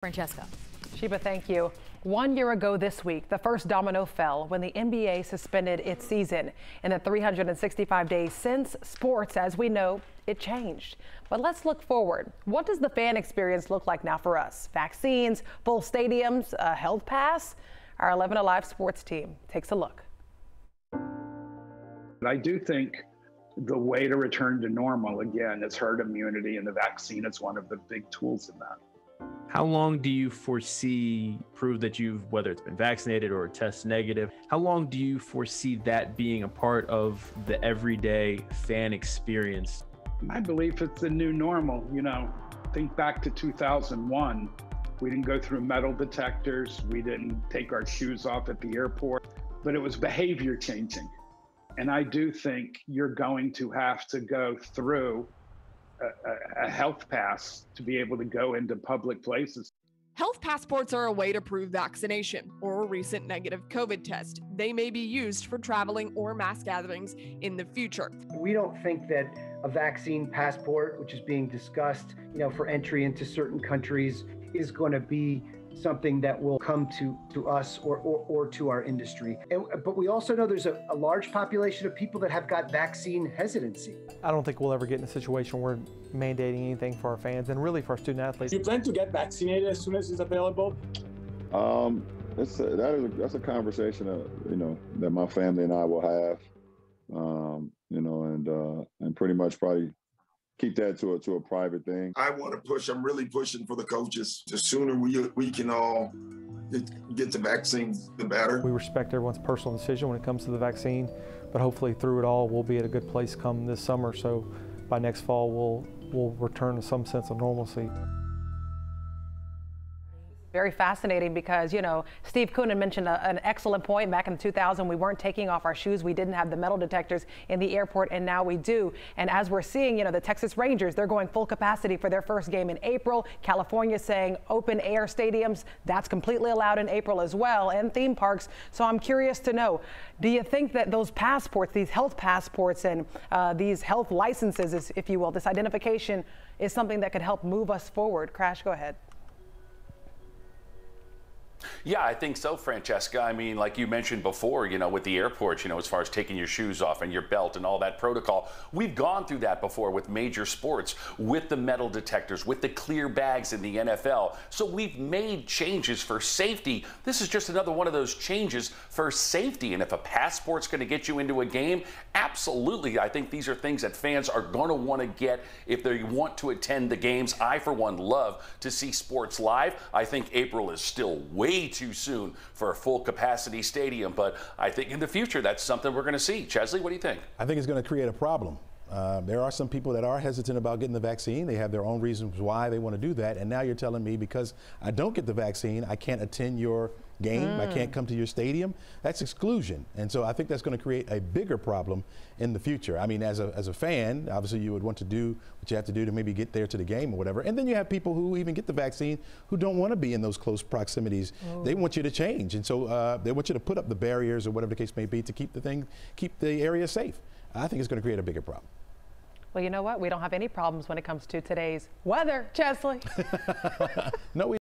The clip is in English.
Francesca. Sheba, thank you. 1 year ago this week, the first domino fell when the NBA suspended its season. In the 365 days since, sports, as we know, it changed. But let's look forward. What does the fan experience look like now for us? Vaccines, full stadiums, a health pass? Our 11 Alive sports team takes a look. I do think the way to return to normal, again, is herd immunity, and the vaccine is one of the big tools in that. How long do you foresee prove that whether it's been vaccinated or test negative, how long do you foresee that being a part of the everyday fan experience? I believe it's the new normal. Think back to 2001. We didn't go through metal detectors. We didn't take our shoes off at the airport, but it was behavior changing. And I do think you're going to have to go through a health pass to be able to go into public places. Health passports are a way to prove vaccination or a recent negative COVID test. They may be used for traveling or mass gatherings in the future. We don't think that a vaccine passport, which is being discussed, for entry into certain countries, is going to be something that will come to us or to our industry. But we also know there's a large population of people that have got vaccine hesitancy. I don't think we'll ever get in a situation where we're mandating anything for our fans and really for our student athletes. Do you plan to get vaccinated as soon as it's available? That's a conversation that my family and I will have, and pretty much probably keep that to a private thing. I want to push. I'm really pushing for the coaches. The sooner we can all get the vaccines, the better. We respect everyone's personal decision when it comes to the vaccine, but hopefully through it all, we'll be at a good place come this summer. So by next fall, we'll return to some sense of normalcy. Very fascinating because, Steve Koonin mentioned an excellent point. Back in 2000, we weren't taking off our shoes. We didn't have the metal detectors in the airport, and now we do. And as we're seeing, the Texas Rangers, they're going full capacity for their first game in April. California saying open air stadiums, that's completely allowed in April as well, and theme parks. So I'm curious to know, do you think that those passports, these health passports and these health licenses, if you will, this identification is something that could help move us forward? Crash, go ahead. Yeah, I think so, Francesca. I mean, like you mentioned before, with the airports, as far as taking your shoes off and your belt and all that protocol, we've gone through that before with major sports, with the metal detectors, with the clear bags in the NFL. So we've made changes for safety. This is just another one of those changes for safety. And if a passport's going to get you into a game, absolutely. I think these are things that fans are going to want to get if they want to attend the games. I, for one, love to see sports live. I think April is still way too soon for a full capacity stadium, but I think in the future that's something we're going to see. Chesley, what do you think? I think it's going to create a problem. There are some people that are hesitant about getting the vaccine. They have their own reasons why they want to do that, and now you're telling me because I don't get the vaccine, I can't attend your game, I can't come to your stadium. That's exclusion, and so I think that's going to create a bigger problem in the future. I mean, as a fan, obviously you would want to do what you have to do to maybe get there to the game or whatever, and then you have people who even get the vaccine who don't want to be in those close proximities. They want you to change, and so they want you to put up the barriers or whatever the case may be to keep the area safe. I think it's going to create a bigger problem. Well, you know what? We don't have any problems when it comes to today's weather, Chesley. No, we